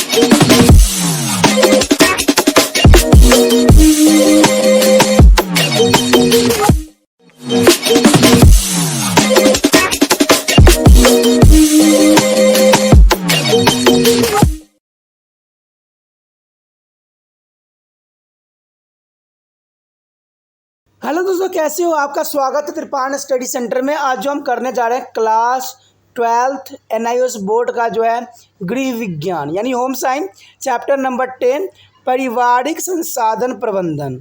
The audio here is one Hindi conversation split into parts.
हेलो दोस्तों, कैसे हो? आपका स्वागत है त्रिपाण स्टडी सेंटर में। आज जो हम करने जा रहे हैं क्लास 12th NIOS बोर्ड का जो है गृह विज्ञान यानी होम साइंस चैप्टर नंबर 10 पारिवारिक संसाधन प्रबंधन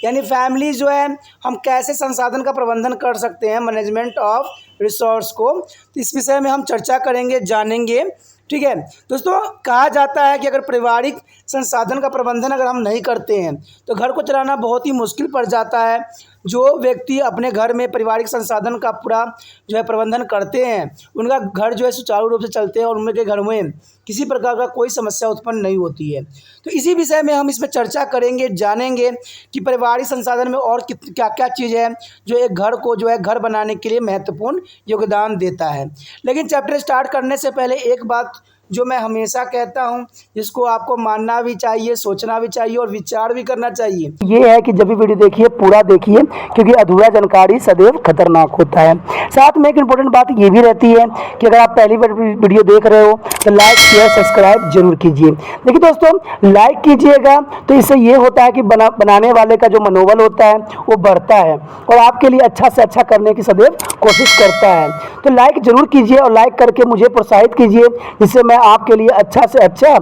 यानी फैमिली जो है हम कैसे संसाधन का प्रबंधन कर सकते हैं, मैनेजमेंट ऑफ रिसोर्स को। तो इस विषय में हम चर्चा करेंगे, जानेंगे। ठीक है दोस्तों, कहा जाता है कि अगर पारिवारिक संसाधन का प्रबंधन अगर हम नहीं करते हैं तो घर को चलाना बहुत ही मुश्किल पड़ जाता है। जो व्यक्ति अपने घर में पारिवारिक संसाधन का पूरा जो है प्रबंधन करते हैं उनका घर जो है सुचारू रूप से चलते हैं और उनके घर में किसी प्रकार का कोई समस्या उत्पन्न नहीं होती है। तो इसी विषय में हम इसमें चर्चा करेंगे, जानेंगे कि पारिवारिक संसाधन में और क्या क्या चीज़ है जो एक घर को जो है घर बनाने के लिए महत्वपूर्ण योगदान देता है। लेकिन चैप्टर स्टार्ट करने से पहले एक बात जो मैं हमेशा कहता हूं, जिसको आपको मानना भी चाहिए, सोचना भी चाहिए और विचार भी करना चाहिए, ये है कि जब भी वीडियो देखिए पूरा देखिए, क्योंकि अधूरा जानकारी सदैव खतरनाक होता है। साथ में एक इम्पोर्टेंट बात ये भी रहती है कि अगर आप पहली बार वीडियो देख रहे हो तो लाइक शेयर सब्सक्राइब जरूर कीजिए। देखिए दोस्तों, लाइक कीजिएगा तो इससे ये होता है कि बनाने वाले का जो मनोबल होता है वो बढ़ता है और आपके लिए अच्छा से अच्छा करने की सदैव कोशिश करता है। तो लाइक जरूर कीजिए और लाइक करके मुझे प्रोत्साहित कीजिए, जिससे मैं आपके लिए अच्छा से अच्छा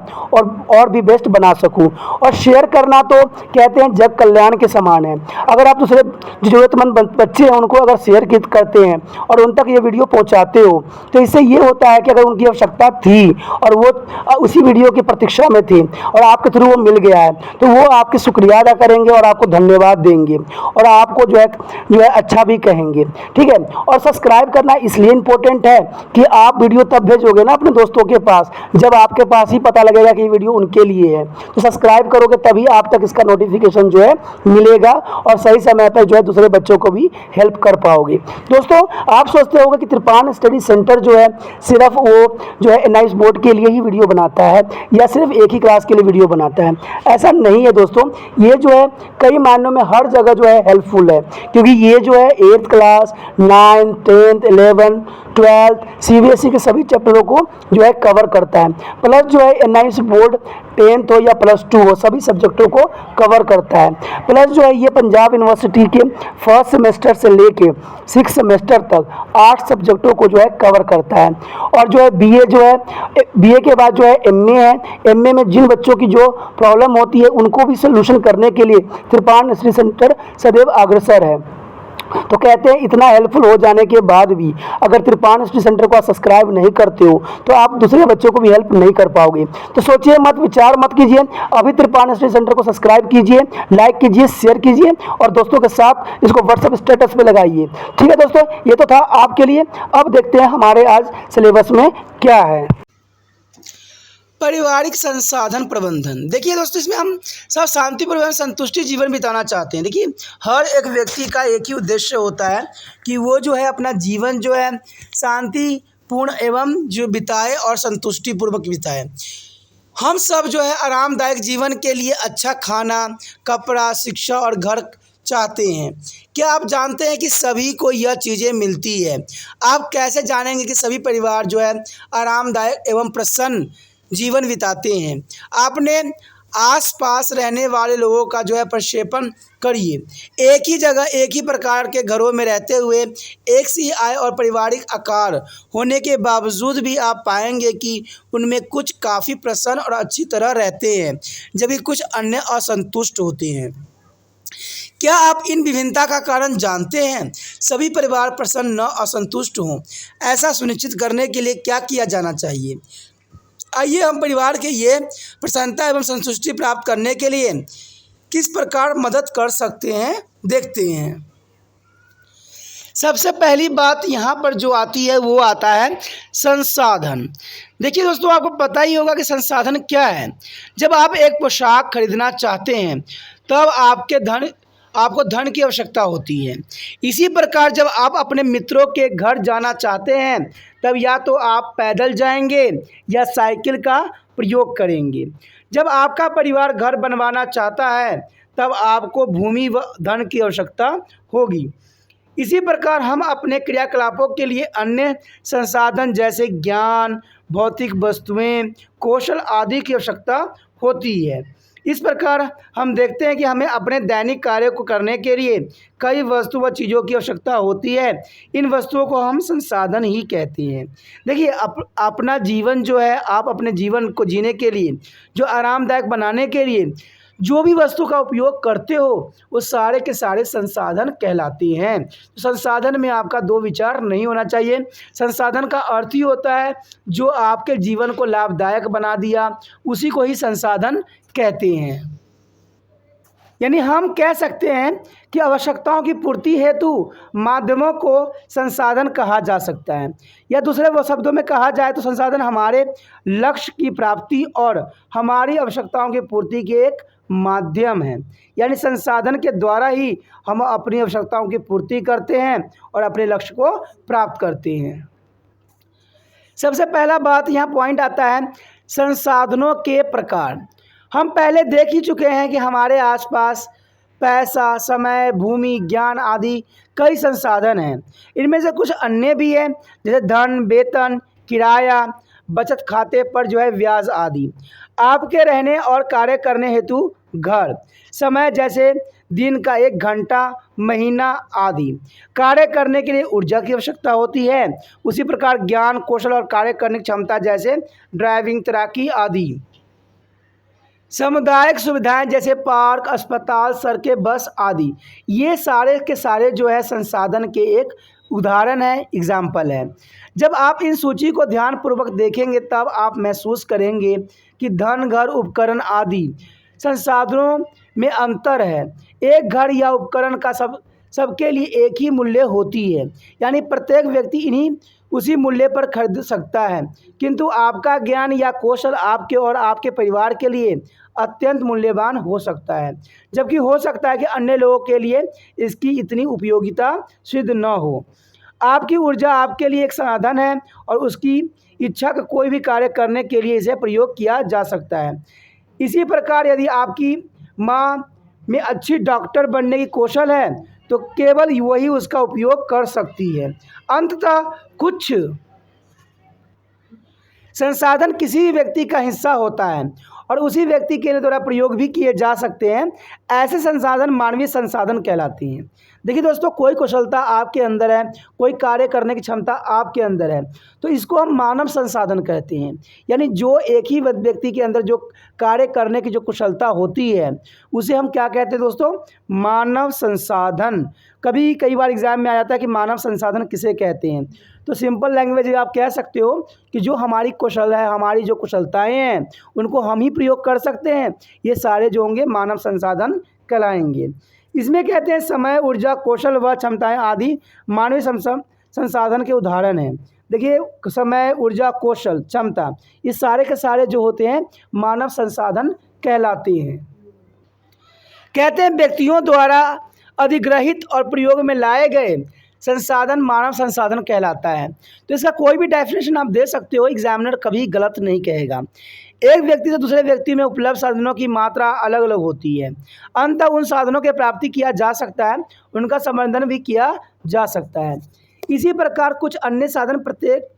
और भी बेस्ट बना सकूं। और शेयर करना तो कहते हैं जग कल्याण के समान है। अगर आप दूसरे जरूरतमंद बच्चे हैं उनको अगर शेयर करते हैं और उन तक ये वीडियो पहुंचाते हो तो इससे ये होता है कि अगर उनकी आवश्यकता थी और वो उसी वीडियो की प्रतीक्षा में थी और आपके थ्रू वो मिल गया है तो वो आपके शुक्रिया अदा करेंगे और आपको धन्यवाद देंगे और आपको जो है अच्छा भी कहेंगे। ठीक है, और सब्सक्राइब करना इसलिए इम्पोर्टेंट है कि आप वीडियो तब भेजोगे ना अपने दोस्तों के पास जब आपके पास ही पता लगेगा कि ये वीडियो उनके लिए है। तो सब्सक्राइब करोगे तभी आप तक इसका नोटिफिकेशन जो है मिलेगा और सही समय पर जो है दूसरे बच्चों को भी हेल्प कर पाओगे। दोस्तों, आप सोचते होंगे कि त्रिपाण स्टडी सेंटर जो है सिर्फ वो जो है NIOS बोर्ड के लिए ही वीडियो बनाता है या सिर्फ एक ही क्लास के लिए वीडियो बनाता है। ऐसा नहीं है दोस्तों, ये जो है कई मायनों में हर जगह जो है हेल्पफुल है, क्योंकि ये जो है 8th class 9th 10th 11th 12th CBSE के सभी चैप्टरों को जो है कवर करता है। प्लस जो है NIOS बोर्ड 10th हो या +2 हो सभी सब्जेक्टों को कवर करता है। प्लस जो है ये पंजाब यूनिवर्सिटी के फर्स्ट सेमेस्टर से लेके 6th सेमेस्टर तक 8 सब्जेक्टों को जो है कवर करता है। और जो है BA जो है BA के बाद जो है MA है। MA में जिन बच्चों की जो प्रॉब्लम होती है उनको भी सोल्यूशन करने के लिए त्रिपाण स्टडी सेंटर सदैव अग्रसर है। तो कहते हैं इतना हेल्पफुल हो जाने के बाद भी अगर त्रिपाण स्टडी सेंटर को आप सब्सक्राइब नहीं करते हो तो आप दूसरे बच्चों को भी हेल्प नहीं कर पाओगे। तो सोचिए मत, विचार मत कीजिए, अभी त्रिपाण स्टडी सेंटर को सब्सक्राइब कीजिए, लाइक कीजिए, शेयर कीजिए और दोस्तों के साथ इसको व्हाट्सएप स्टेटस पे लगाइए। ठीक है दोस्तों, ये तो था आपके लिए। अब देखते हैं हमारे आज सिलेबस में क्या है। पारिवारिक संसाधन प्रबंधन। देखिए दोस्तों, इसमें हम सब शांतिपूर्ण संतुष्टि जीवन बिताना चाहते हैं। देखिए, हर एक व्यक्ति का एक ही उद्देश्य होता है कि वो जो है अपना जीवन जो है शांतिपूर्ण एवं जो बिताए और संतुष्टिपूर्वक बिताए। हम सब जो है आरामदायक जीवन के लिए अच्छा खाना, कपड़ा, शिक्षा और घर चाहते हैं। क्या आप जानते हैं कि सभी को यह चीज़ें मिलती है? आप कैसे जानेंगे कि सभी परिवार जो है आरामदायक एवं प्रसन्न जीवन बिताते हैं? आपने आसपास रहने वाले लोगों का जो है प्रक्षेपण करिए। एक ही जगह एक ही प्रकार के घरों में रहते हुए एक सी आय और पारिवारिक आकार होने के बावजूद भी आप पाएंगे कि उनमें कुछ काफ़ी प्रसन्न और अच्छी तरह रहते हैं, जबकि कुछ अन्य असंतुष्ट होते हैं। क्या आप इन विभिन्नता का कारण जानते हैं? सभी परिवार प्रसन्न न असंतुष्ट हों, ऐसा सुनिश्चित करने के लिए क्या किया जाना चाहिए? आइए हम परिवार के ये प्रसन्नता एवं संतुष्टि प्राप्त करने के लिए किस प्रकार मदद कर सकते हैं, देखते हैं। सबसे पहली बात यहाँ पर जो आती है वो आता है संसाधन। देखिए दोस्तों, आपको पता ही होगा कि संसाधन क्या है। जब आप एक पोशाक खरीदना चाहते हैं तब आपको धन की आवश्यकता होती है। इसी प्रकार जब आप अपने मित्रों के घर जाना चाहते हैं तब या तो आप पैदल जाएंगे या साइकिल का प्रयोग करेंगे। जब आपका परिवार घर बनवाना चाहता है तब आपको भूमि व धन की आवश्यकता होगी। इसी प्रकार हम अपने क्रियाकलापों के लिए अन्य संसाधन जैसे ज्ञान, भौतिक वस्तुएं, कौशल आदि की आवश्यकता होती है। इस प्रकार हम देखते हैं कि हमें अपने दैनिक कार्य को करने के लिए कई वस्तु व चीज़ों की आवश्यकता होती है। इन वस्तुओं को हम संसाधन ही कहते हैं। देखिए, अपना जीवन जो है, आप अपने जीवन को जीने के लिए, जो आरामदायक बनाने के लिए जो भी वस्तु का उपयोग करते हो वो सारे के सारे संसाधन कहलाते हैं। तो संसाधन में आपका दो विचार नहीं होना चाहिए। संसाधन का अर्थ ही होता है जो आपके जीवन को लाभदायक बना दिया, उसी को ही संसाधन कहते हैं। यानी हम कह सकते हैं कि आवश्यकताओं की पूर्ति हेतु माध्यमों को संसाधन कहा जा सकता है, या दूसरे शब्दों में कहा जाए तो संसाधन हमारे लक्ष्य की प्राप्ति और हमारी आवश्यकताओं की पूर्ति के एक माध्यम है। यानी संसाधन के द्वारा ही हम अपनी आवश्यकताओं की पूर्ति करते हैं और अपने लक्ष्य को प्राप्त करते हैं। सबसे पहला बात यहाँ पॉइंट आता है संसाधनों के प्रकार। हम पहले देख ही चुके हैं कि हमारे आसपास पैसा, समय, भूमि, ज्ञान आदि कई संसाधन हैं। इनमें से कुछ अन्य भी हैं जैसे धन, वेतन, किराया, बचत खाते पर जो है ब्याज आदि। आपके रहने और कार्य करने हेतु घर, समय जैसे दिन का 1 घंटा, महीना आदि। कार्य करने के लिए ऊर्जा की आवश्यकता होती है। उसी प्रकार ज्ञान, कौशल और कार्य करने की क्षमता जैसे ड्राइविंग, तैराकी आदि। सामुदायिक सुविधाएं जैसे पार्क, अस्पताल, सड़कें, बस आदि, ये सारे के सारे जो है संसाधन के एक उदाहरण है, एग्जाम्पल है। जब आप इन सूची को ध्यानपूर्वक देखेंगे तब आप महसूस करेंगे कि धन, घर, उपकरण आदि संसाधनों में अंतर है। एक घर या उपकरण का सबके लिए एक ही मूल्य होती है, यानी प्रत्येक व्यक्ति इन्हीं उसी मूल्य पर खरीद सकता है, किंतु आपका ज्ञान या कौशल आपके और आपके परिवार के लिए अत्यंत मूल्यवान हो सकता है, जबकि हो सकता है कि अन्य लोगों के लिए इसकी इतनी उपयोगिता सिद्ध न हो। आपकी ऊर्जा आपके लिए एक साधन है और उसकी इच्छा का कोई भी कार्य करने के लिए इसे प्रयोग किया जा सकता है। इसी प्रकार यदि आपकी माँ में अच्छी डॉक्टर बनने की कौशल है तो केवल वही उसका उपयोग कर सकती है। अंततः कुछ संसाधन किसी भी व्यक्ति का हिस्सा होता है और उसी व्यक्ति के द्वारा प्रयोग भी किए जा सकते हैं। ऐसे संसाधन मानवीय संसाधन कहलाते हैं। देखिए दोस्तों, कोई कुशलता आपके अंदर है, कोई कार्य करने की क्षमता आपके अंदर है, तो इसको हम मानव संसाधन कहते हैं। यानी जो एक ही व्यक्ति के अंदर जो कार्य करने की जो कुशलता होती है उसे हम क्या कहते हैं दोस्तों? मानव संसाधन। कई बार एग्जाम में आ जाता है कि मानव संसाधन किसे कहते हैं, तो सिंपल लैंग्वेज में आप कह सकते हो कि जो हमारी कौशल है, हमारी जो कुशलताएं हैं उनको हम ही प्रयोग कर सकते हैं, ये सारे जो होंगे मानव संसाधन कहलाएंगे। इसमें कहते हैं समय, ऊर्जा, कौशल व क्षमताएं आदि मानवीय संसाधन के उदाहरण हैं। देखिए, समय, ऊर्जा, कौशल, क्षमता, ये सारे के सारे जो होते हैं मानव संसाधन कहलाते हैं। कहते हैं व्यक्तियों द्वारा अधिग्रहित और प्रयोग में लाए गए संसाधन मानव संसाधन कहलाता है। तो इसका कोई भी डेफिनेशन आप दे सकते हो, एग्जामिनर कभी गलत नहीं कहेगा। एक व्यक्ति से दूसरे व्यक्ति में उपलब्ध साधनों की मात्रा अलग अलग होती है। अंततः उन साधनों की प्राप्ति किया जा सकता है, उनका संवर्धन भी किया जा सकता है। इसी प्रकार कुछ अन्य साधन प्रत्येक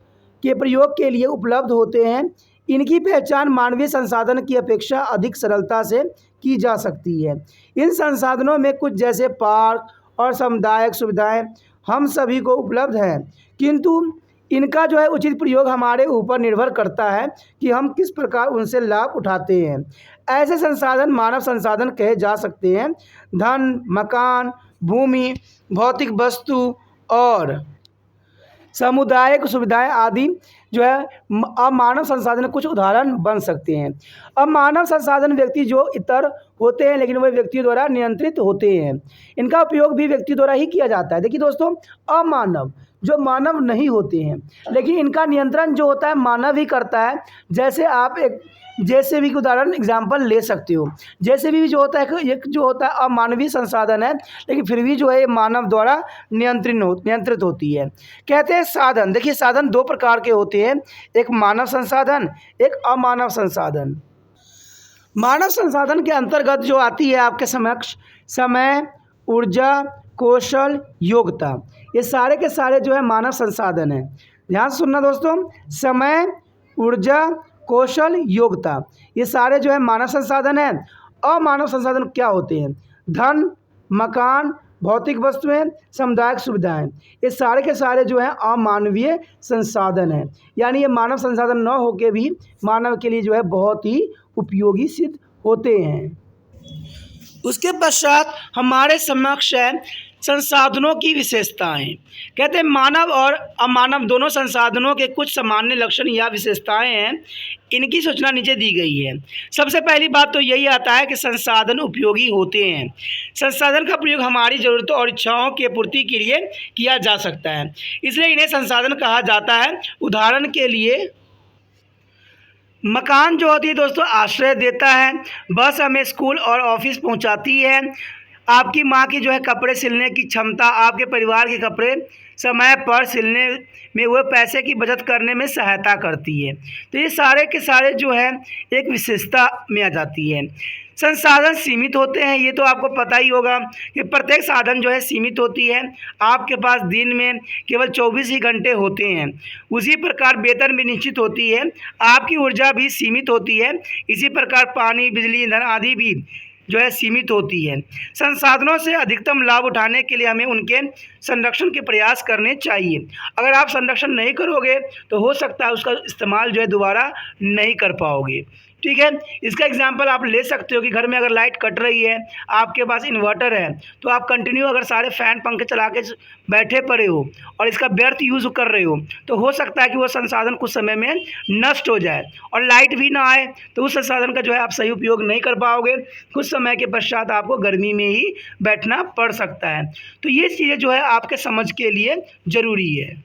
के प्रयोग के लिए उपलब्ध होते हैं। इनकी पहचान मानवीय संसाधन की अपेक्षा अधिक सरलता से की जा सकती है। इन संसाधनों में कुछ जैसे पार्क और सामुदायिक सुविधाएं हम सभी को उपलब्ध हैं, किंतु इनका जो है उचित प्रयोग हमारे ऊपर निर्भर करता है कि हम किस प्रकार उनसे लाभ उठाते हैं। ऐसे संसाधन मानव संसाधन कहे जा सकते हैं। धन, मकान, भूमि, भौतिक वस्तु और सामुदायिक सुविधाएं आदि जो है अब मानव संसाधन कुछ उदाहरण बन सकते हैं। अब मानव संसाधन व्यक्ति जो इतर होते हैं लेकिन वह व्यक्तियों द्वारा नियंत्रित होते हैं। इनका उपयोग भी व्यक्ति द्वारा ही किया जाता है। देखिए दोस्तों, अमानव जो मानव नहीं होते हैं, लेकिन इनका नियंत्रण जो होता है मानव ही करता है। जैसे आप एक जेसीबी की उदाहरण एग्जाम्पल ले सकते हो। जेसीबी जो होता है एक जो होता है अमानवीय संसाधन है, लेकिन फिर भी जो है ये मानव द्वारा नियंत्रित होती है। कहते हैं साधन, देखिए साधन दो प्रकार के होते हैं, एक मानव संसाधन, एक अमानव संसाधन। मानव संसाधन के अंतर्गत जो आती है आपके समक्ष समय, ऊर्जा, कौशल, योग्यता, ये सारे के सारे जो है मानव संसाधन है। ध्यान से सुनना दोस्तों, समय, ऊर्जा, कौशल, योग्यता, ये सारे जो है मानव संसाधन है। अमानव संसाधन क्या होते हैं? धन, मकान, भौतिक वस्तुएं, सामुदायिक सुविधाएं, ये सारे के सारे जो है अमानवीय संसाधन है। यानी ये मानव संसाधन न होके भी मानव के लिए जो है बहुत ही उपयोगी सिद्ध होते हैं। उसके पश्चात हमारे समक्ष है संसाधनों की विशेषताएं। कहते हैं मानव और अमानव दोनों संसाधनों के कुछ सामान्य लक्षण या विशेषताएं हैं, इनकी सूचना नीचे दी गई है। सबसे पहली बात तो यही आता है कि संसाधन उपयोगी होते हैं। संसाधन का प्रयोग हमारी ज़रूरतों और इच्छाओं की पूर्ति के लिए किया जा सकता है, इसलिए इन्हें संसाधन कहा जाता है। उदाहरण के लिए मकान जो होती है दोस्तों आश्रय देता है, बस हमें स्कूल और ऑफिस पहुंचाती है, आपकी माँ की जो है कपड़े सिलने की क्षमता आपके परिवार के कपड़े समय पर सिलने में वो पैसे की बचत करने में सहायता करती है। तो ये सारे के सारे जो है एक विशेषता में आ जाती है। संसाधन सीमित होते हैं, ये तो आपको पता ही होगा कि प्रत्येक साधन जो है सीमित होती है। आपके पास दिन में केवल 24 ही घंटे होते हैं। उसी प्रकार वेतन भी निश्चित होती है, आपकी ऊर्जा भी सीमित होती है। इसी प्रकार पानी, बिजली, ईंधन आदि भी जो है सीमित होती है। संसाधनों से अधिकतम लाभ उठाने के लिए हमें उनके संरक्षण के प्रयास करने चाहिए। अगर आप संरक्षण नहीं करोगे तो हो सकता है उसका इस्तेमाल जो है दोबारा नहीं कर पाओगे। ठीक है, इसका एग्जांपल आप ले सकते हो कि घर में अगर लाइट कट रही है, आपके पास इन्वर्टर है, तो आप कंटिन्यू अगर सारे फ़ैन पंखे चला के बैठे पड़े हो और इसका व्यर्थ यूज़ कर रहे हो, तो हो सकता है कि वो संसाधन कुछ समय में नष्ट हो जाए और लाइट भी ना आए, तो उस संसाधन का जो है आप सही उपयोग नहीं कर पाओगे। कुछ समय के पश्चात आपको गर्मी में ही बैठना पड़ सकता है। तो ये चीज़ें जो है आपके समझ के लिए ज़रूरी है।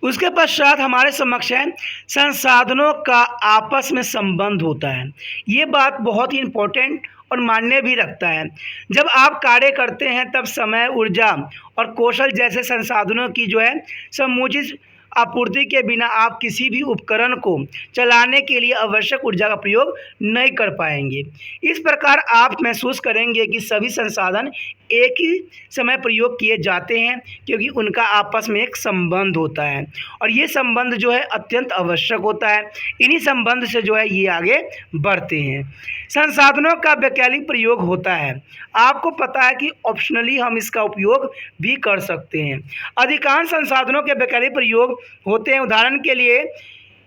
उसके पश्चात हमारे समक्ष है संसाधनों का आपस में संबंध होता है। ये बात बहुत ही इम्पोर्टेंट और मान्य भी रखता है। जब आप कार्य करते हैं तब समय, ऊर्जा और कौशल जैसे संसाधनों की जो है समुचित आपूर्ति के बिना आप किसी भी उपकरण को चलाने के लिए आवश्यक ऊर्जा का प्रयोग नहीं कर पाएंगे। इस प्रकार आप महसूस करेंगे कि सभी संसाधन एक ही समय प्रयोग किए जाते हैं, क्योंकि उनका आपस में एक संबंध होता है और ये संबंध जो है अत्यंत आवश्यक होता है। इन्हीं संबंध से जो है ये आगे बढ़ते हैं। संसाधनों का वैकल्पिक प्रयोग होता है। आपको पता है कि ऑप्शनली हम इसका उपयोग भी कर सकते हैं। अधिकांश संसाधनों के वैकल्पिक प्रयोग होते हैं। उदाहरण के लिए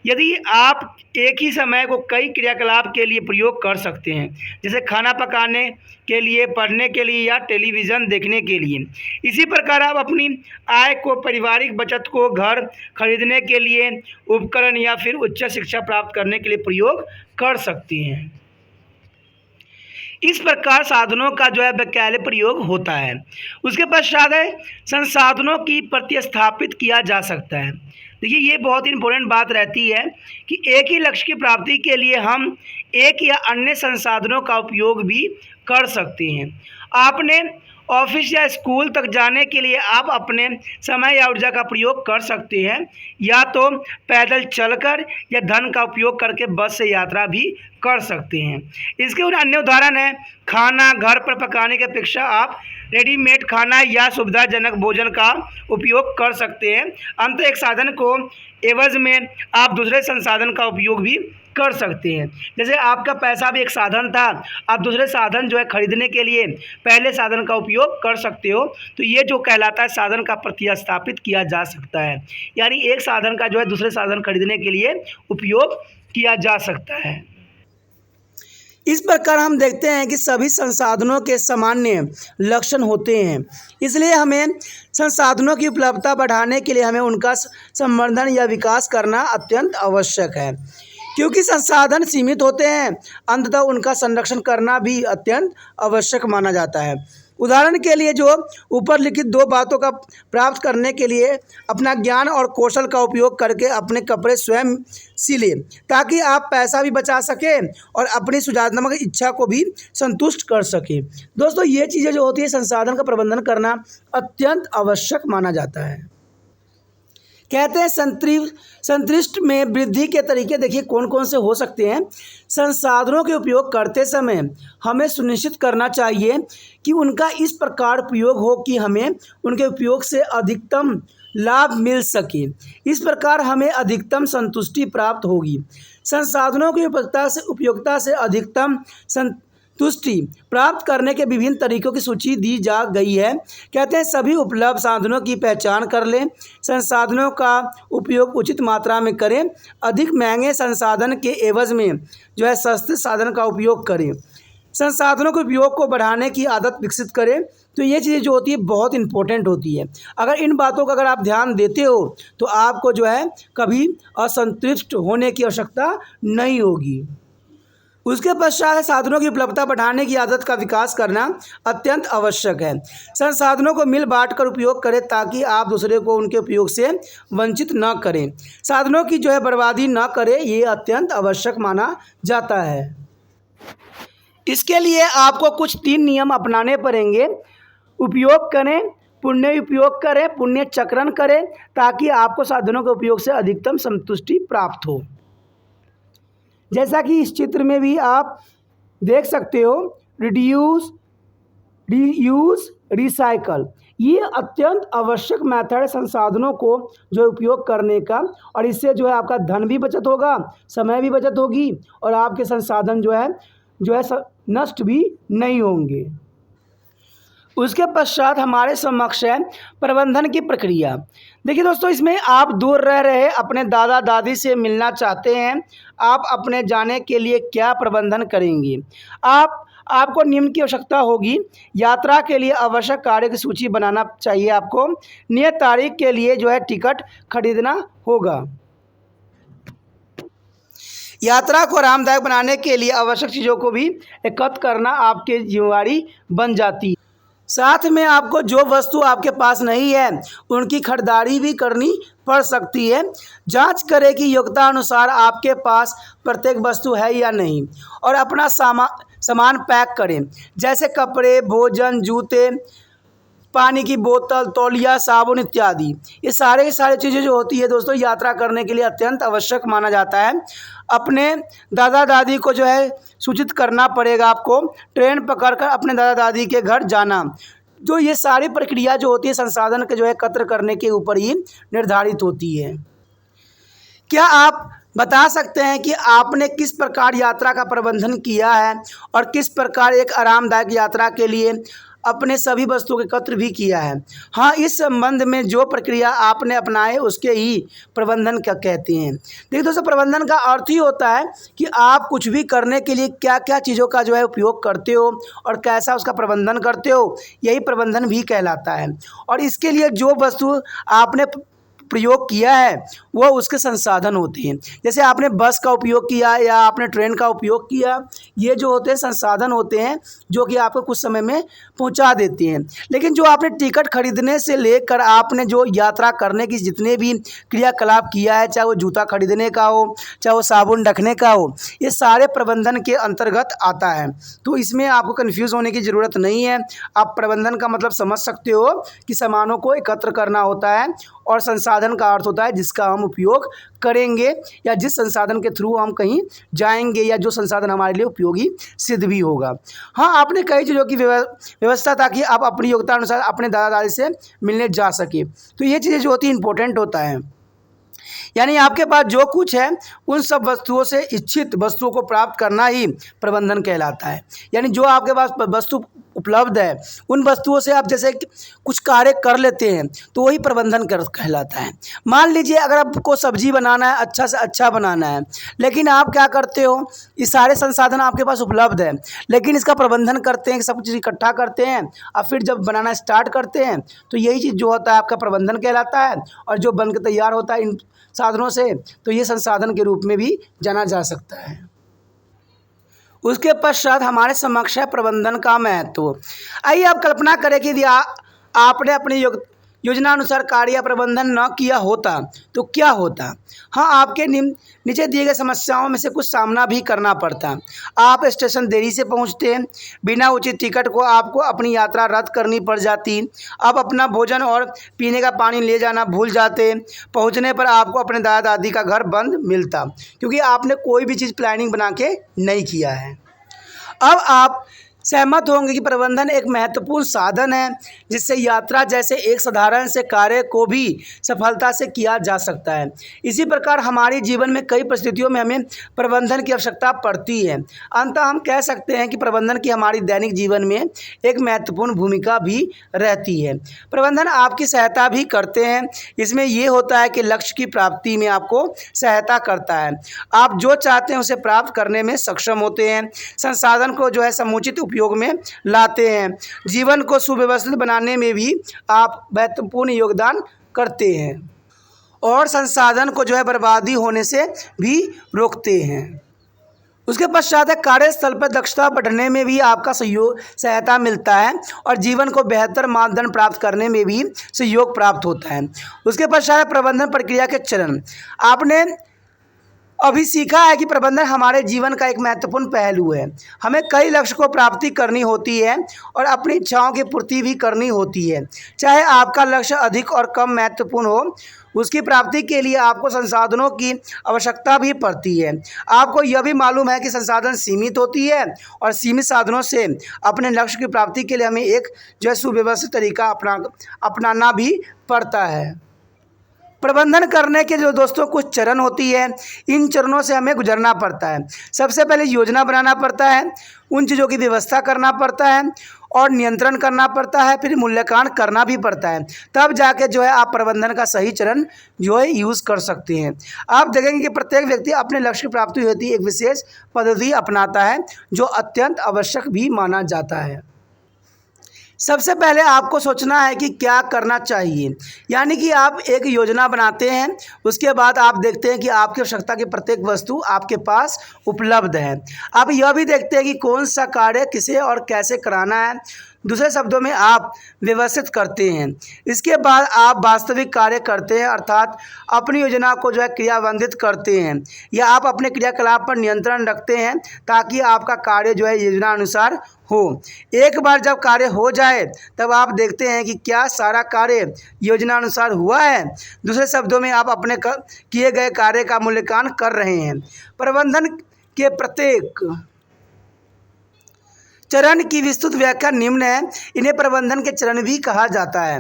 यदि आप एक ही समय को कई क्रियाकलाप के लिए प्रयोग कर सकते हैं, जैसे खाना पकाने के लिए, पढ़ने के लिए या टेलीविज़न देखने के लिए। इसी प्रकार आप अपनी आय को, पारिवारिक बचत को, घर खरीदने के लिए, उपकरण या फिर उच्च शिक्षा प्राप्त करने के लिए प्रयोग कर सकती हैं। इस प्रकार साधनों का जो है वैकल्पिक प्रयोग होता है। उसके पश्चात है संसाधनों की प्रतिस्थापित किया जा सकता है। देखिए ये बहुत इंपॉर्टेंट बात रहती है कि एक ही लक्ष्य की प्राप्ति के लिए हम एक या अन्य संसाधनों का उपयोग भी कर सकते हैं। आपने ऑफिस या स्कूल तक जाने के लिए आप अपने समय या ऊर्जा का प्रयोग कर सकते हैं, या तो पैदल चलकर या धन का उपयोग करके बस से यात्रा भी कर सकते हैं। इसके अन्य उदाहरण है खाना घर पर पकाने की अपेक्षा आप रेडीमेड खाना या सुविधाजनक भोजन का उपयोग कर सकते हैं। अंत एक साधन को एवज में आप दूसरे संसाधन का उपयोग भी कर सकते हैं। जैसे आपका पैसा भी एक साधन था, आप दूसरे साधन जो है खरीदने के लिए पहले साधन का उपयोग कर सकते हो। तो ये जो कहलाता है साधन का प्रतिस्थापित किया जा सकता है, यानी एक साधन का जो है दूसरे साधन खरीदने के लिए उपयोग किया जा सकता है। इस प्रकार हम देखते हैं कि सभी संसाधनों के सामान्य लक्षण होते हैं, इसलिए हमें संसाधनों की उपलब्धता बढ़ाने के लिए हमें उनका संवर्धन या विकास करना अत्यंत आवश्यक है। क्योंकि संसाधन सीमित होते हैं, अंततः उनका संरक्षण करना भी अत्यंत आवश्यक माना जाता है। उदाहरण के लिए जो ऊपर लिखित दो बातों का प्राप्त करने के लिए अपना ज्ञान और कौशल का उपयोग करके अपने कपड़े स्वयं सिले, ताकि आप पैसा भी बचा सकें और अपनी सुविधात्मक इच्छा को भी संतुष्ट कर सकें। दोस्तों, ये चीज़ें जो होती है, संसाधन का प्रबंधन करना अत्यंत आवश्यक माना जाता है। कहते हैं संतृष्ट में वृद्धि के तरीके देखिए कौन कौन से हो सकते हैं। संसाधनों के उपयोग करते समय हमें सुनिश्चित करना चाहिए कि उनका इस प्रकार उपयोग हो कि हमें उनके उपयोग से अधिकतम लाभ मिल सके। इस प्रकार हमें अधिकतम संतुष्टि प्राप्त होगी। संसाधनों की उपयोगिता से अधिकतम तुष्टि प्राप्त करने के विभिन्न तरीकों की सूची दी जा गई है। कहते हैं सभी उपलब्ध साधनों की पहचान कर लें, संसाधनों का उपयोग उचित मात्रा में करें, अधिक महंगे संसाधन के एवज में जो है सस्ते साधन का उपयोग करें, संसाधनों के उपयोग को बढ़ाने की आदत विकसित करें। तो ये चीज़ें जो होती है बहुत इंपॉर्टेंट होती है। अगर इन बातों का अगर आप ध्यान देते हो तो आपको जो है कभी असंतुष्ट होने की आवश्यकता नहीं होगी। उसके पश्चात साधनों की उपलब्धता बढ़ाने की आदत का विकास करना अत्यंत आवश्यक है। संसाधनों को मिल बांट कर उपयोग करें ताकि आप दूसरे को उनके उपयोग से वंचित न करें। साधनों की जो है बर्बादी न करें, ये अत्यंत आवश्यक माना जाता है। इसके लिए आपको कुछ 3 नियम अपनाने पड़ेंगे। उपयोग करें, पुण्य उपयोग करें, पुण्य चक्रण करें, ताकि आपको साधनों के उपयोग से अधिकतम संतुष्टि प्राप्त हो। जैसा कि इस चित्र में भी आप देख सकते हो, रिड्यूस, रीयूज, रिसाइकल, ये अत्यंत आवश्यक मेथड है संसाधनों को जो उपयोग करने का, और इससे जो है आपका धन भी बचत होगा, समय भी बचत होगी और आपके संसाधन जो है नष्ट भी नहीं होंगे। उसके पश्चात हमारे समक्ष है प्रबंधन की प्रक्रिया। देखिए दोस्तों, इसमें आप दूर रह रहे अपने दादा दादी से मिलना चाहते हैं, आप अपने जाने के लिए क्या प्रबंधन करेंगे। आपको निम्न की आवश्यकता होगी। यात्रा के लिए आवश्यक कार्य की सूची बनाना चाहिए आपको। नियत तारीख के लिए जो है टिकट खरीदना होगा। यात्रा को आरामदायक बनाने के लिए आवश्यक चीज़ों को भी एकत्र करना आपकी जिम्मेदारी बन जाती है। साथ में आपको जो वस्तु आपके पास नहीं है उनकी खरीदारी भी करनी पड़ सकती है। जांच करें कि योग्यता अनुसार आपके पास प्रत्येक वस्तु है या नहीं, और अपना सामान पैक करें, जैसे कपड़े, भोजन, जूते, पानी की बोतल, तौलिया, साबुन इत्यादि। ये सारी चीज़ें जो होती है दोस्तों, यात्रा करने के लिए अत्यंत आवश्यक माना जाता है। अपने दादा दादी को जो है सूचित करना पड़ेगा आपको। ट्रेन पकड़कर अपने दादा दादी के घर जाना। तो ये सारी प्रक्रिया जो होती है संसाधन के जो है एकत्र करने के ऊपर ही निर्धारित होती है। क्या आप बता सकते हैं कि आपने किस प्रकार यात्रा का प्रबंधन किया है और किस प्रकार एक आरामदायक यात्रा के लिए अपने सभी वस्तुओं को एकत्र भी किया है? हाँ, इस संबंध में जो प्रक्रिया आपने अपनाए उसके ही प्रबंधन क्या कहते हैं। देखिए दोस्तों, प्रबंधन का अर्थ ही होता है कि आप कुछ भी करने के लिए क्या क्या चीज़ों का जो है उपयोग करते हो और कैसा उसका प्रबंधन करते हो, यही प्रबंधन भी कहलाता है। और इसके लिए जो वस्तु आपने प्रयोग किया है वो उसके संसाधन होते हैं। जैसे आपने बस का उपयोग किया या आपने ट्रेन का उपयोग किया, ये जो होते हैं संसाधन होते हैं जो कि आपको कुछ समय में पहुंचा देते हैं। लेकिन जो आपने टिकट खरीदने से लेकर आपने जो यात्रा करने की जितने भी क्रियाकलाप किया है, चाहे वो जूता खरीदने का हो, चाहे वो साबुन रखने का हो, ये सारे प्रबंधन के अंतर्गत आता है। तो इसमें आपको कन्फ्यूज़ होने की ज़रूरत नहीं है। आप प्रबंधन का मतलब समझ सकते हो कि सामानों को एकत्र करना होता है, और संसाधन का अर्थ होता है जिसका हम उपयोग करेंगे या जिस संसाधन के थ्रू हम कहीं जाएंगे या जो संसाधन हमारे लिए उपयोगी सिद्ध भी होगा। हाँ, आपने कई चीज़ों की व्यवस्था ताकि आप अपनी योग्यता अनुसार अपने दादा दादी से मिलने जा सके। तो ये चीज़ें जो होती हैं इंपॉर्टेंट होता है। यानी आपके पास जो कुछ है उन सब वस्तुओं से इच्छित वस्तुओं को प्राप्त करना ही प्रबंधन कहलाता है। यानी जो आपके पास वस्तु उपलब्ध है उन वस्तुओं से आप जैसे कुछ कार्य कर लेते हैं तो वही प्रबंधन कहलाता है। मान लीजिए अगर आपको सब्जी बनाना है, अच्छा से अच्छा बनाना है, लेकिन आप क्या करते हो, ये सारे संसाधन आपके पास उपलब्ध है लेकिन इसका प्रबंधन करते हैं, सब चीज़ इकट्ठा करते हैं और फिर जब बनाना स्टार्ट करते हैं तो यही चीज़ जो होता है आपका प्रबंधन कहलाता है। और जो बन के तैयार होता है इन साधनों से, तो ये संसाधन के रूप में भी जाना जा सकता है। उसके पश्चात हमारे समक्ष है प्रबंधन का महत्व। आइए आप कल्पना करें कि यदि आपने अपनी योजना अनुसार कार्य या प्रबंधन न किया होता तो क्या होता। हाँ, आपके नीचे दिए गए समस्याओं में से कुछ सामना भी करना पड़ता। आप स्टेशन देरी से पहुंचते, बिना उचित टिकट को आपको अपनी यात्रा रद्द करनी पड़ जाती, आप अपना भोजन और पीने का पानी ले जाना भूल जाते, पहुंचने पर आपको अपने दादा दादी का घर बंद मिलता क्योंकि आपने कोई भी चीज़ प्लानिंग बना के नहीं किया है। अब आप सहमत होंगे कि प्रबंधन एक महत्वपूर्ण साधन है जिससे यात्रा जैसे एक साधारण से कार्य को भी सफलता से किया जा सकता है। इसी प्रकार हमारे जीवन में कई परिस्थितियों में हमें प्रबंधन की आवश्यकता पड़ती है। अंततः हम कह सकते हैं कि प्रबंधन की हमारी दैनिक जीवन में एक महत्वपूर्ण भूमिका भी रहती है। प्रबंधन आपकी सहायता भी करते हैं। इसमें यह होता है कि लक्ष्य की प्राप्ति में आपको सहायता करता है। आप जो चाहते हैं उसे प्राप्त करने में सक्षम होते हैं, संसाधन को जो है समुचित उपयोग में लाते हैं, जीवन को सुव्यवस्थित बनाने में भी आप महत्वपूर्ण योगदान करते हैं और संसाधन को जो है बर्बादी होने से भी रोकते हैं। उसके पश्चात है कार्यस्थल पर दक्षता बढ़ने में भी आपका सहायता मिलता है और जीवन को बेहतर मानदंड प्राप्त करने में भी सहयोग प्राप्त होता है। उसके पश्चात है प्रबंधन प्रक्रिया के चरण। आपने अभी सीखा है कि प्रबंधन हमारे जीवन का एक महत्वपूर्ण पहलू है। हमें कई लक्ष्य को प्राप्ति करनी होती है और अपनी इच्छाओं की पूर्ति भी करनी होती है। चाहे आपका लक्ष्य अधिक और कम महत्वपूर्ण हो, उसकी प्राप्ति के लिए आपको संसाधनों की आवश्यकता भी पड़ती है। आपको यह भी मालूम है कि संसाधन सीमित होती है और सीमित साधनों से अपने लक्ष्य की प्राप्ति के लिए हमें एक जो है सुव्यवस्थित तरीका अपनाना भी पड़ता है। प्रबंधन करने के जो दोस्तों कुछ चरण होती है, इन चरणों से हमें गुजरना पड़ता है। सबसे पहले योजना बनाना पड़ता है, उन चीज़ों की व्यवस्था करना पड़ता है और नियंत्रण करना पड़ता है, फिर मूल्यांकन करना भी पड़ता है। तब जाके जो है आप प्रबंधन का सही चरण जो है यूज़ कर सकते हैं। आप देखेंगे कि प्रत्येक व्यक्ति अपने लक्ष्य की प्राप्ति हेतु एक विशेष पद्धति अपनाता है जो अत्यंत आवश्यक भी माना जाता है। सबसे पहले आपको सोचना है कि क्या करना चाहिए, यानी कि आप एक योजना बनाते हैं। उसके बाद आप देखते हैं कि आपकी आवश्यकता की प्रत्येक वस्तु आपके पास उपलब्ध है। आप यह भी देखते हैं कि कौन सा कार्य किसे और कैसे कराना है। दूसरे शब्दों में आप व्यवस्थित करते हैं। इसके बाद आप वास्तविक कार्य करते हैं, अर्थात अपनी योजना को जो है क्रियान्वित करते हैं या आप अपने क्रियाकलाप पर नियंत्रण रखते हैं ताकि आपका कार्य जो है योजना अनुसार हो। एक बार जब कार्य हो जाए तब आप देखते हैं कि क्या सारा कार्य योजना अनुसार हुआ है। दूसरे शब्दों में आप अपने किए गए कार्य का मूल्यांकन कर रहे हैं। प्रबंधन के प्रत्येक चरण की विस्तृत व्याख्या निम्न है। इन्हें प्रबंधन के चरण भी कहा जाता है।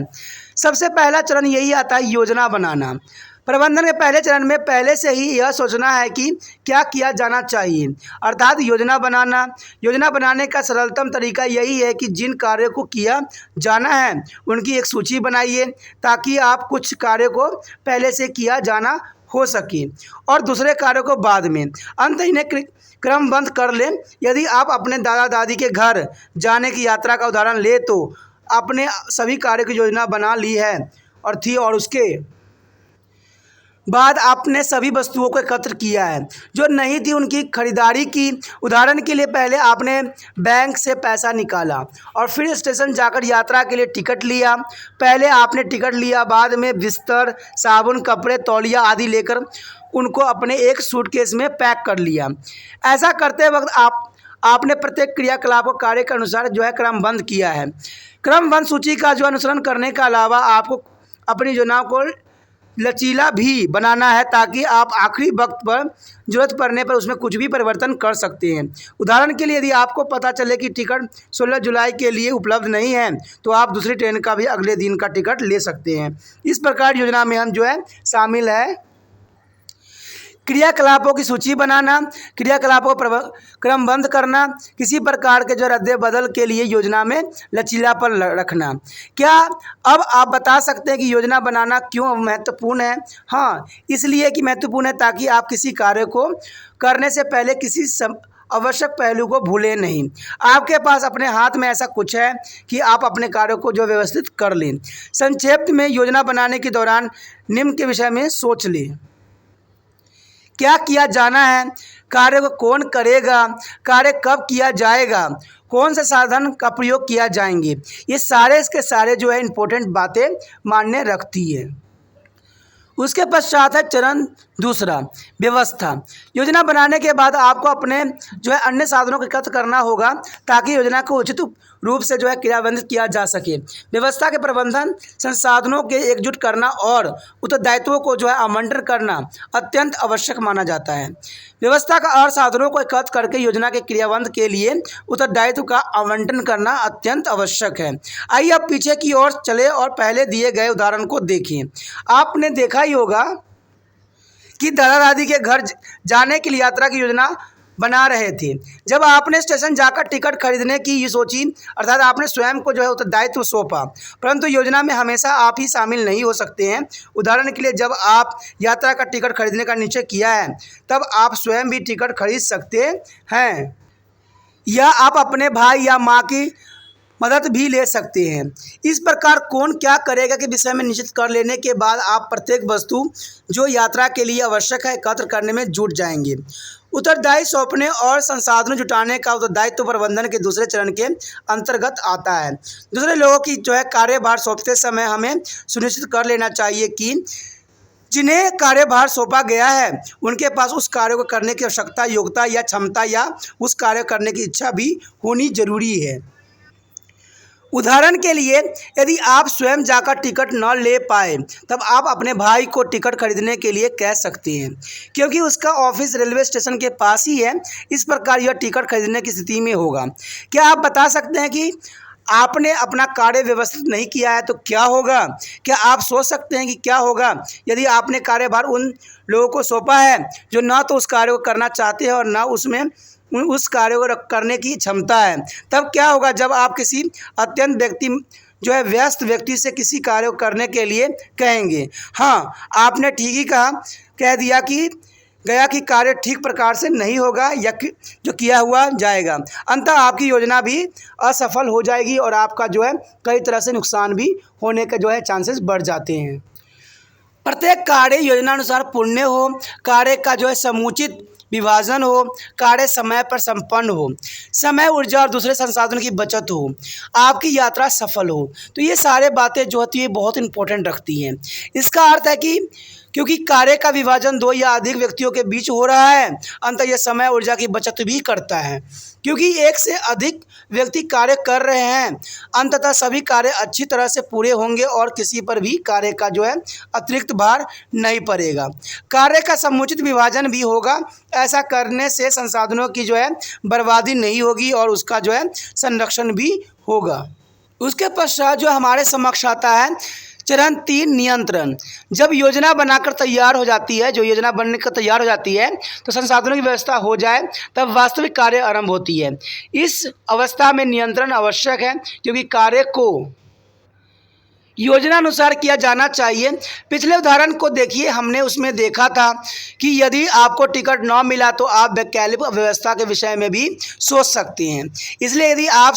सबसे पहला चरण यही आता है, योजना बनाना। प्रबंधन के पहले चरण में पहले से ही यह सोचना है कि क्या किया जाना चाहिए, अर्थात योजना बनाना। योजना बनाने का सरलतम तरीका यही है कि जिन कार्यों को किया जाना है उनकी एक सूची बनाइए ताकि आप कुछ कार्यों को पहले से किया जाना हो सके और दूसरे कार्यों को बाद में। अंत इन्हें क्रमबद्ध कर लें। यदि आप अपने दादा दादी के घर जाने की यात्रा का उदाहरण ले तो आपने सभी कार्यों की योजना बना ली है और उसके बाद आपने सभी वस्तुओं को एकत्र किया है जो नहीं थी उनकी खरीदारी की। उदाहरण के लिए पहले आपने बैंक से पैसा निकाला और फिर स्टेशन जाकर यात्रा के लिए टिकट लिया। पहले आपने टिकट लिया, बाद में बिस्तर, साबुन, कपड़े, तौलिया आदि लेकर उनको अपने एक सूटकेस में पैक कर लिया। ऐसा करते वक्त आपने प्रत्येक क्रियाकलाप को कार्य के अनुसार जो है क्रमबद्ध किया है। क्रमबद्ध सूची का जो अनुसरण करने के अलावा आपको अपनी योजना को लचीला भी बनाना है ताकि आप आखिरी वक्त पर जरूरत पड़ने पर उसमें कुछ भी परिवर्तन कर सकते हैं। उदाहरण के लिए यदि आपको पता चले कि टिकट 16 जुलाई के लिए उपलब्ध नहीं है तो आप दूसरी ट्रेन का भी अगले दिन का टिकट ले सकते हैं। इस प्रकार योजना में हम जो है शामिल है क्रियाकलापों की सूची बनाना, क्रियाकलापों को क्रमबद्ध करना, किसी प्रकार के जो रद्द बदल के लिए योजना में लचीलापन रखना। क्या अब आप बता सकते हैं कि योजना बनाना क्यों महत्वपूर्ण है? हाँ, इसलिए कि महत्वपूर्ण है ताकि आप किसी कार्य को करने से पहले किसी आवश्यक पहलू को भूलें नहीं। आपके पास अपने हाथ में ऐसा कुछ है कि आप अपने कार्यों को जो व्यवस्थित कर लें। संक्षेप में योजना बनाने के दौरान निम्न के विषय में सोच लें। क्या किया जाना है, कार्य को कौन करेगा, कार्य कब किया जाएगा, कौन से साधन का प्रयोग किया जाएंगे, ये सारे इसके सारे जो है इम्पोर्टेंट बातें मान्य रखती है। उसके पश्चात है चरण दूसरा, व्यवस्था। योजना बनाने के बाद आपको अपने जो है अन्य साधनों को एकत्र करना होगा ताकि योजना को उचित रूप से जो है क्रियान्वित किया जा सके। व्यवस्था के प्रबंधन संसाधनों के एकजुट करना और उत्तरदायित्वों को जो है आवंटन करना अत्यंत आवश्यक माना जाता है। व्यवस्था का अर्थ साधनों को एकत्र करके योजना के क्रियान्वयन के लिए उत्तरदायित्व का आवंटन करना अत्यंत आवश्यक है। आइए अब पीछे की ओर चले और पहले दिए गए उदाहरण को देखें। आपने देखा ही होगा कि दादा दादी के घर जाने के लिए यात्रा की योजना बना रहे थे। जब आपने स्टेशन जाकर टिकट खरीदने की ये सोची, अर्थात आपने स्वयं को जो है उत्तरदायित्व सौंपा, परंतु योजना में हमेशा आप ही शामिल नहीं हो सकते हैं। उदाहरण के लिए जब आप यात्रा का टिकट खरीदने का निश्चय किया है तब आप स्वयं भी टिकट खरीद सकते हैं या आप अपने भाई या माँ की मदद भी ले सकते हैं। इस प्रकार कौन क्या करेगा के विषय में निश्चित कर लेने के बाद आप प्रत्येक वस्तु जो यात्रा के लिए आवश्यक है एकत्र करने में जुट जाएंगे। उत्तरदायी सौंपने और संसाधन जुटाने का उत्तरदायित्व प्रबंधन के दूसरे चरण के अंतर्गत आता है। दूसरे लोगों की जो है कार्यभार सौंपते समय हमें सुनिश्चित कर लेना चाहिए कि जिन्हें कार्यभार सौंपा गया है उनके पास उस कार्य को करने की आवश्यकता, योग्यता या क्षमता या उस कार्य करने की इच्छा भी होनी जरूरी है। उदाहरण के लिए यदि आप स्वयं जाकर टिकट न ले पाए तब आप अपने भाई को टिकट खरीदने के लिए कह सकते हैं क्योंकि उसका ऑफिस रेलवे स्टेशन के पास ही है। इस प्रकार यह टिकट खरीदने की स्थिति में होगा। क्या आप बता सकते हैं कि आपने अपना कार्य व्यवस्थित नहीं किया है तो क्या होगा? क्या आप सोच सकते हैं कि क्या होगा यदि आपने कार्यभार उन लोगों को सौंपा है जो ना तो उस कार्य को करना चाहते हैं और ना उसमें उस कार्य को करने की क्षमता है? तब क्या होगा जब आप किसी अत्यंत व्यक्ति जो है व्यस्त व्यक्ति से किसी कार्य को करने के लिए कहेंगे? हाँ, आपने ठीक ही कह दिया कि कार्य ठीक प्रकार से नहीं होगा या जो किया हुआ जाएगा। अंततः आपकी योजना भी असफल हो जाएगी और आपका जो है कई तरह से नुकसान भी होने के जो है चांसेस बढ़ जाते हैं। प्रत्येक कार्य योजनानुसार पूर्ण हो, कार्य का जो है समुचित विभाजन हो, कार्य समय पर संपन्न हो, समय, ऊर्जा और दूसरे संसाधनों की बचत हो, आपकी यात्रा सफल हो। तो ये सारे बातें जो होती है बहुत इंपॉर्टेंट रखती हैं। इसका अर्थ है कि क्योंकि कार्य का विभाजन दो या अधिक व्यक्तियों के बीच हो रहा है, अंततः यह समय ऊर्जा की बचत भी करता है। क्योंकि एक से अधिक व्यक्ति कार्य कर रहे हैं, अंततः सभी कार्य अच्छी तरह से पूरे होंगे और किसी पर भी कार्य का जो है अतिरिक्त भार नहीं पड़ेगा। कार्य का समुचित विभाजन भी होगा। ऐसा करने से संसाधनों की जो है बर्बादी नहीं होगी और उसका जो है संरक्षण भी होगा। उसके पश्चात जो हमारे समक्ष आता है चरण 3, नियंत्रण। जब योजना बनाकर तैयार हो जाती है, जो योजना बनने का तैयार हो जाती है तो संसाधनों की व्यवस्था हो जाए तब वास्तविक कार्य आरंभ होती है। इस अवस्था में नियंत्रण आवश्यक है क्योंकि कार्य को योजना अनुसार किया जाना चाहिए। पिछले उदाहरण को देखिए, हमने उसमें देखा था कि यदि आपको टिकट न मिला तो आप वैकल्पिक व्यवस्था के विषय में भी सोच सकते हैं। इसलिए यदि आप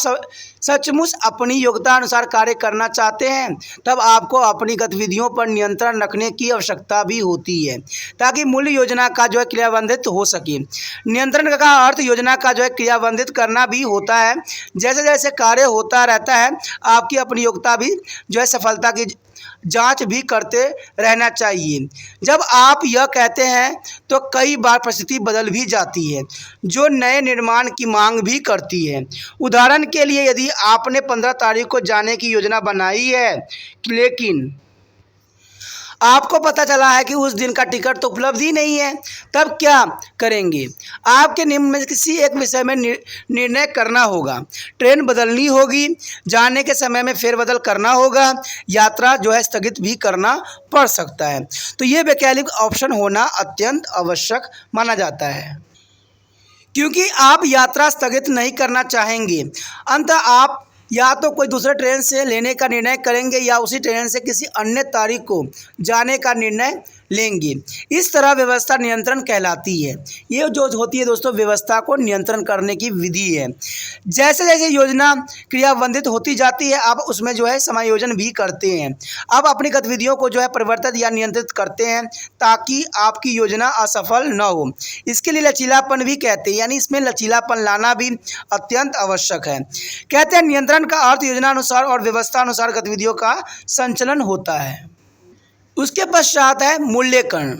सचमुच अपनी योग्यता अनुसार कार्य करना चाहते हैं तब आपको अपनी गतिविधियों पर नियंत्रण रखने की आवश्यकता भी होती है ताकि मूल योजना का जो है क्रियान्वित हो सके। नियंत्रण का अर्थ योजना का जो है क्रियान्वित करना भी होता है। जैसे जैसे कार्य होता रहता है आपकी अपनी योग्यता भी जो है सफलता की जांच भी करते रहना चाहिए। जब आप यह कहते हैं तो कई बार परिस्थिति बदल भी जाती है जो नए निर्माण की मांग भी करती है। उदाहरण के लिए यदि आपने 15 तारीख को जाने की योजना बनाई है लेकिन आपको पता चला है कि उस दिन का टिकट तो उपलब्ध ही नहीं है, तब क्या करेंगे? आपके निम्न में किसी एक विषय में निर्णय करना होगा। ट्रेन बदलनी होगी, जाने के समय में फेरबदल करना होगा, यात्रा जो है स्थगित भी करना पड़ सकता है। तो ये वैकल्पिक ऑप्शन होना अत्यंत आवश्यक माना जाता है क्योंकि आप यात्रा स्थगित नहीं करना चाहेंगे। अंततः आप या तो कोई दूसरे ट्रेन से लेने का निर्णय करेंगे या उसी ट्रेन से किसी अन्य तारीख को जाने का निर्णय लेंगे। इस तरह व्यवस्था नियंत्रण कहलाती है। ये जो होती है दोस्तों व्यवस्था को नियंत्रण करने की विधि है। जैसे जैसे योजना क्रियान्वित होती जाती है आप उसमें जो है समायोजन भी करते हैं। आप अपनी गतिविधियों को जो है परिवर्तित या नियंत्रित करते हैं ताकि आपकी योजना असफल न हो। इसके लिए लचीलापन भी कहते हैं, यानी इसमें लचीलापन लाना भी अत्यंत आवश्यक है। कहते हैं नियंत्रण का अर्थ योजनानुसार और व्यवस्था अनुसार गतिविधियों का संचालन होता है। उसके पश्चात है मूल्यांकन।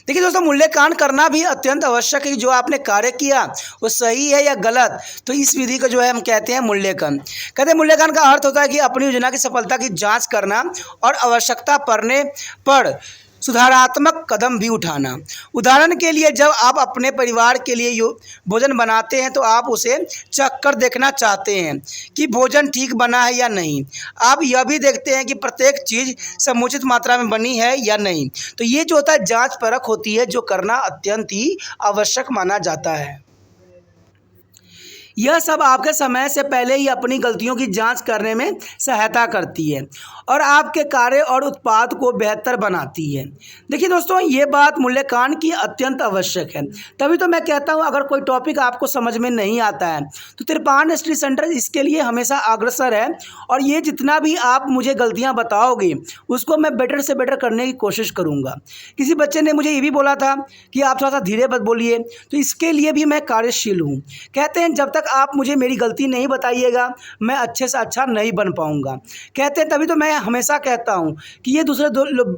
देखिए दोस्तों मूल्यांकन करना भी अत्यंत आवश्यक है कि जो आपने कार्य किया वो सही है या गलत। तो इस विधि को जो है हम कहते हैं मूल्यांकन। कहते हैं मूल्यांकन का अर्थ होता है कि अपनी योजना की सफलता की जांच करना और आवश्यकता पड़ने पर सुधारात्मक कदम भी उठाना। उदाहरण के लिए जब आप अपने परिवार के लिए भोजन बनाते हैं तो आप उसे चख कर देखना चाहते हैं कि भोजन ठीक बना है या नहीं। आप यह भी देखते हैं कि प्रत्येक चीज़ समुचित मात्रा में बनी है या नहीं। तो ये जो होता है जांच परख होती है जो करना अत्यंत ही आवश्यक माना जाता है। यह सब आपके समय से पहले ही अपनी गलतियों की जांच करने में सहायता करती है और आपके कार्य और उत्पाद को बेहतर बनाती है। देखिए दोस्तों ये बात मूल्यांकन की अत्यंत आवश्यक है। तभी तो मैं कहता हूँ अगर कोई टॉपिक आपको समझ में नहीं आता है तो त्रिपाण स्टडी सेंटर इसके लिए हमेशा अग्रसर है और ये जितना भी आप मुझे गलतियाँ बताओगे उसको मैं बेटर से बेटर करने की कोशिश करूँगा। किसी बच्चे ने मुझे ये भी बोला था कि आप थोड़ा सा धीरे मत बोलिए, तो इसके लिए भी मैं कार्यशील हूँ। कहते हैं जब तक आप मुझे मेरी गलती नहीं बताइएगा मैं अच्छे से अच्छा नहीं बन पाऊंगा। कहते हैं तभी तो मैं हमेशा कहता हूं कि ये दूसरे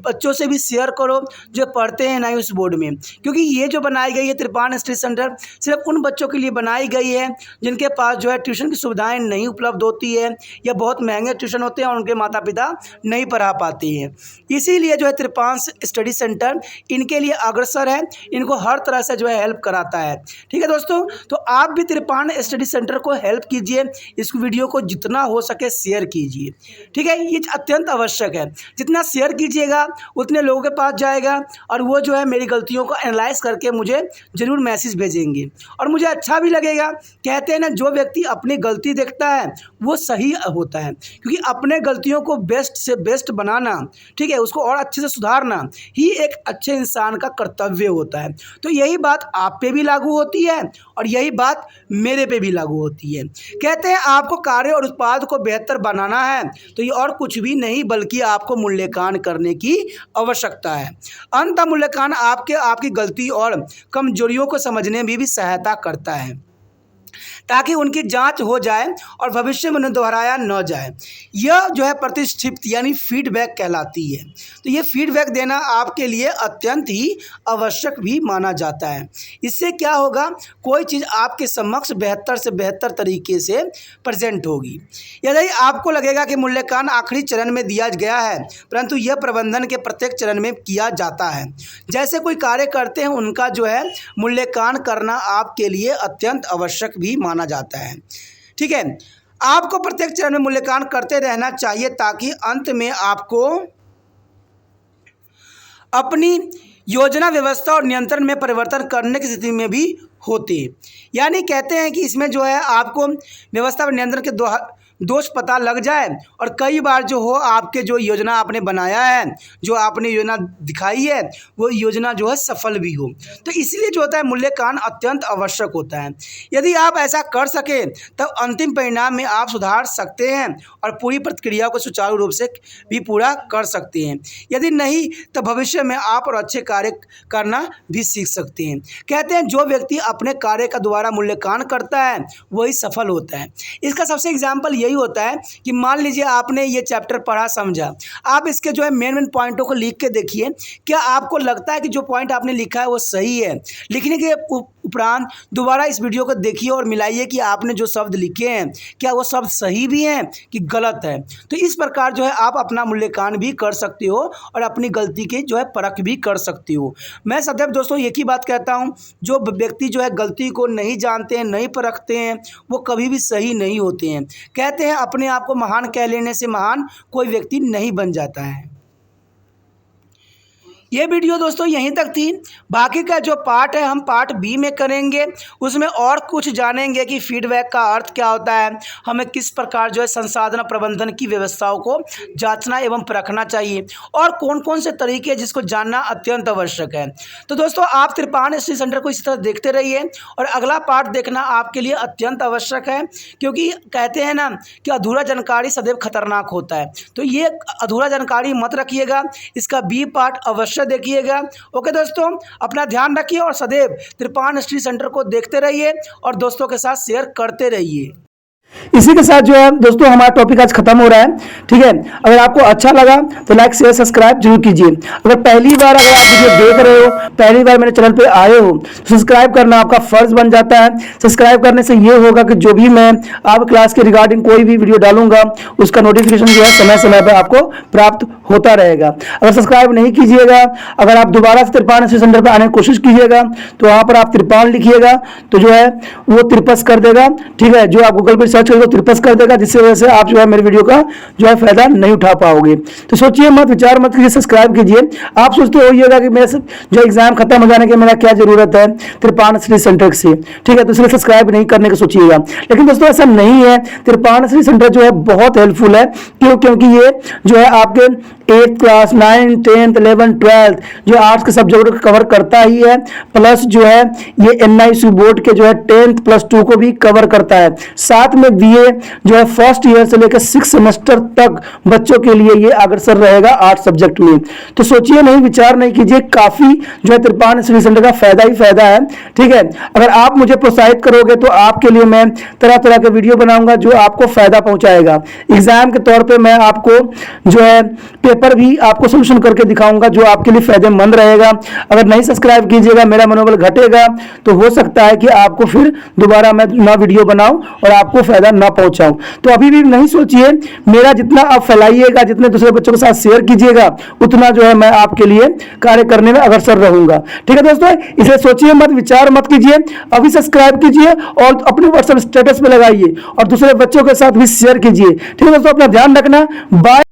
बच्चों से भी शेयर करो जो पढ़ते हैं एनआईओएस बोर्ड में, क्योंकि ये जो बनाई गई है त्रिपाण स्टडी सेंटर सिर्फ उन बच्चों के लिए बनाई गई है जिनके पास जो है ट्यूशन की सुविधाएं नहीं उपलब्ध होती है या बहुत महंगे ट्यूशन होते हैं और उनके माता पिता नहीं पढ़ा पाते हैं। इसीलिए जो है त्रिपाण स्टडी सेंटर इनके लिए अग्रसर है, इनको हर तरह से जो है हेल्प कराता है। ठीक है दोस्तों, तो आप भी त्रिपाण स्टडी सेंटर को हेल्प कीजिए, इस वीडियो को जितना हो सके शेयर कीजिए। ठीक है, ये अत्यंत आवश्यक है। जितना शेयर कीजिएगा उतने लोगों के पास जाएगा और वो जो है मेरी गलतियों को एनालाइज करके मुझे ज़रूर मैसेज भेजेंगे और मुझे अच्छा भी लगेगा। कहते हैं ना जो व्यक्ति अपनी गलती देखता है वो सही होता है, क्योंकि अपने गलतियों को बेस्ट से बेस्ट बनाना, ठीक है, उसको और अच्छे से सुधारना ही एक अच्छे इंसान का कर्तव्य होता है। तो यही बात आप पे भी लागू होती है और यही बात मेरे पे भी लागू होती है। कहते हैं आपको कार्य और उत्पाद को बेहतर बनाना है तो ये और कुछ भी नहीं बल्कि आपको मूल्यांकन करने की आवश्यकता है। अंत मूल्यांकन आपकी गलती और कमजोरियों को समझने में भी सहायता करता है ताकि उनकी जांच हो जाए और भविष्य में उन्हें दोहराया न जाए। यह जो है प्रतिष्ठित यानी फीडबैक कहलाती है। तो ये फीडबैक देना आपके लिए अत्यंत ही आवश्यक भी माना जाता है। इससे क्या होगा, कोई चीज़ आपके समक्ष बेहतर से बेहतर तरीके से प्रेजेंट होगी। यदि आपको लगेगा कि मूल्यांकन आखिरी चरण में दिया गया है परंतु यह प्रबंधन के प्रत्येक चरण में किया जाता है। जैसे कोई कार्य करते हैं उनका जो है मूल्यांकन करना आपके लिए अत्यंत आवश्यक भी माना जाता है। ठीक है, आपको प्रत्येक चरण में मूल्यांकन करते रहना चाहिए ताकि अंत में आपको अपनी योजना व्यवस्था और नियंत्रण में परिवर्तन करने की स्थिति में भी होते। यानी कहते हैं कि इसमें जो है आपको व्यवस्था और नियंत्रण के दोष पता लग जाए और कई बार जो हो आपके जो योजना आपने बनाया है, जो आपने योजना दिखाई है, वो योजना जो है सफल भी हो। तो इसलिए जो होता है मूल्यांकन अत्यंत आवश्यक होता है। यदि आप ऐसा कर सके तब अंतिम परिणाम में आप सुधार सकते हैं और पूरी प्रक्रिया को सुचारू रूप से भी पूरा कर सकते हैं। यदि नहीं तो भविष्य में आप और अच्छे कार्य करना भी सीख सकते हैं। कहते हैं जो व्यक्ति अपने कार्य का दोबारा मूल्यांकन करता है वही सफल होता है। इसका सबसे एग्जाम्पल यही होता है कि मान लीजिए आपने ये चैप्टर पढ़ा समझा, आप इसके जो है मेन पॉइंटों को लिख के देखिए। क्या आपको लगता है कि जो पॉइंट आपने लिखा है वो सही है? लिखने के उपरांत दोबारा इस वीडियो को देखिए और मिलाइए कि आपने जो शब्द लिखे हैं क्या वो शब्द सही भी हैं कि गलत है। तो इस प्रकार जो है आप अपना मूल्यांकन भी कर सकते हो और अपनी गलती की जो है परख भी कर सकते हो। मैं सदैव दोस्तों एक ही बात कहता हूँ, जो व्यक्ति जो है गलती को नहीं जानते हैं, नहीं परखते हैं, वो कभी भी सही नहीं होते हैं। कहते हैं अपने आप को महान कह लेने से महान कोई व्यक्ति नहीं बन जाता है। ये वीडियो दोस्तों यहीं तक थी। बाकी का जो पार्ट है हम पार्ट बी में करेंगे, उसमें और कुछ जानेंगे कि फीडबैक का अर्थ क्या होता है, हमें किस प्रकार जो है संसाधन प्रबंधन की व्यवस्थाओं को जांचना एवं परखना चाहिए और कौन कौन से तरीके जिसको जानना अत्यंत आवश्यक है। तो दोस्तों आप त्रिपाण स्टडी सेंटर को इसी तरह देखते रहिए और अगला पार्ट देखना आपके लिए अत्यंत आवश्यक है, क्योंकि कहते हैं ना कि अधूरा जानकारी सदैव खतरनाक होता है। तो ये अधूरा जानकारी मत रखिएगा, इसका बी पार्ट अवश्य देखिएगा। ओके दोस्तों, अपना ध्यान रखिए और सदैव त्रिपाण स्टडी सेंटर को देखते रहिए और दोस्तों के साथ शेयर करते रहिए। इसी के साथ जो है दोस्तों हमारा टॉपिक आज खत्म हो रहा है। ठीक है, अगर आपको अच्छा लगा तो लाइक शेयर सब्सक्राइब जरूर कीजिए। अगर पहली बार अगर आप वीडियो देख रहे हो, पहली बार मेरे चैनल पे आए हो, तो सब्सक्राइब करना आपका फर्ज बन जाता है। सब्सक्राइब करने से ये होगा कि जो भी मैं आप क्लास के रिगार्डिंग कोई भी वीडियो डालूंगा उसका नोटिफिकेशन जो है समय समय पर आपको प्राप्त होता रहेगा। अगर सब्सक्राइब नहीं कीजिएगा, अगर आप दोबारा से त्रिपाण स्टडी सेंटर पर आने की कोशिश कीजिएगा तो वहां पर आप त्रिपाण लिखिएगा तो जो है वो त्रिपस कर देगा। ठीक है, जो आप गूगल पर सर्च करोगे त्रिपस कर देगा, जिससे वजह से आप जो है मेरे वीडियो का जो है फायदा नहीं उठा पाओगे। तो सोचिए मत, विचार मत कीजिए, सब्सक्राइब कीजिए। आप सोचते होइएगा कि मेरे जो एग्जाम खत्म हो जाने के मेरा क्या जरूरत है त्रिपाण स्टडी सेंटर से। ठीक है, तो इसलिए सब्सक्राइब नहीं करने का सोचिएगा, लेकिन दोस्तों ऐसा नहीं है। त्रिपाण स्टडी सेंटर जो है बहुत हेल्पफुल है। क्योंकि ये जो है आपके 8th class 9th 10th 11th 12th जो आर्ट्स के सब्जेक्ट को कवर करता ही है, प्लस जो है ये NISU बोर्ड के जो है 10th +2 को भी कवर करता है। साथ में BA जो है फर्स्ट ईयर से लेकर 6 सेमेस्टर तक बच्चों के लिए ये अग्रसर रहेगा 8 सब्जेक्ट में। तो सोचिए नहीं, विचार नहीं कीजिए, काफी जो है त्रिपाण स्टडी सेंटर का फायदा ही फायदा है। ठीक है, अगर आप मुझे प्रोत्साहित करोगे तो आपके लिए मैं तरह तरह के वीडियो बनाऊंगा जो आपको फायदा पहुंचाएगा। एग्जाम के तौर पे मैं आपको जो है पेपर भी आपको सोल्यूशन करके दिखाऊंगा जो आपके लिए फायदेमंद रहेगा। अगर नहीं सब्सक्राइब कीजिएगा, मेरा मनोबल घटेगा, तो हो सकता है कि आपको फिर दोबारा मैं नया वीडियो बनाऊं और आपको फायदा ना पहुंचाऊं। तो अभी भी नहीं सोचिए, मेरा जितना आप फैलाइएगा, जितने दूसरे बच्चों के साथ शेयर कीजिएगा, उतना जो है मैं आपके लिए कार्य करने में अग्रसर रहूंगा। ठीक है दोस्तों, इसे सोचिए मत, विचार मत कीजिए, अभी सब्सक्राइब कीजिए और अपने व्हाट्सएप स्टेटस पे लगाइए और दूसरे बच्चों के साथ भी शेयर कीजिए। ठीक है दोस्तों, अपना ध्यान रखना। बाय।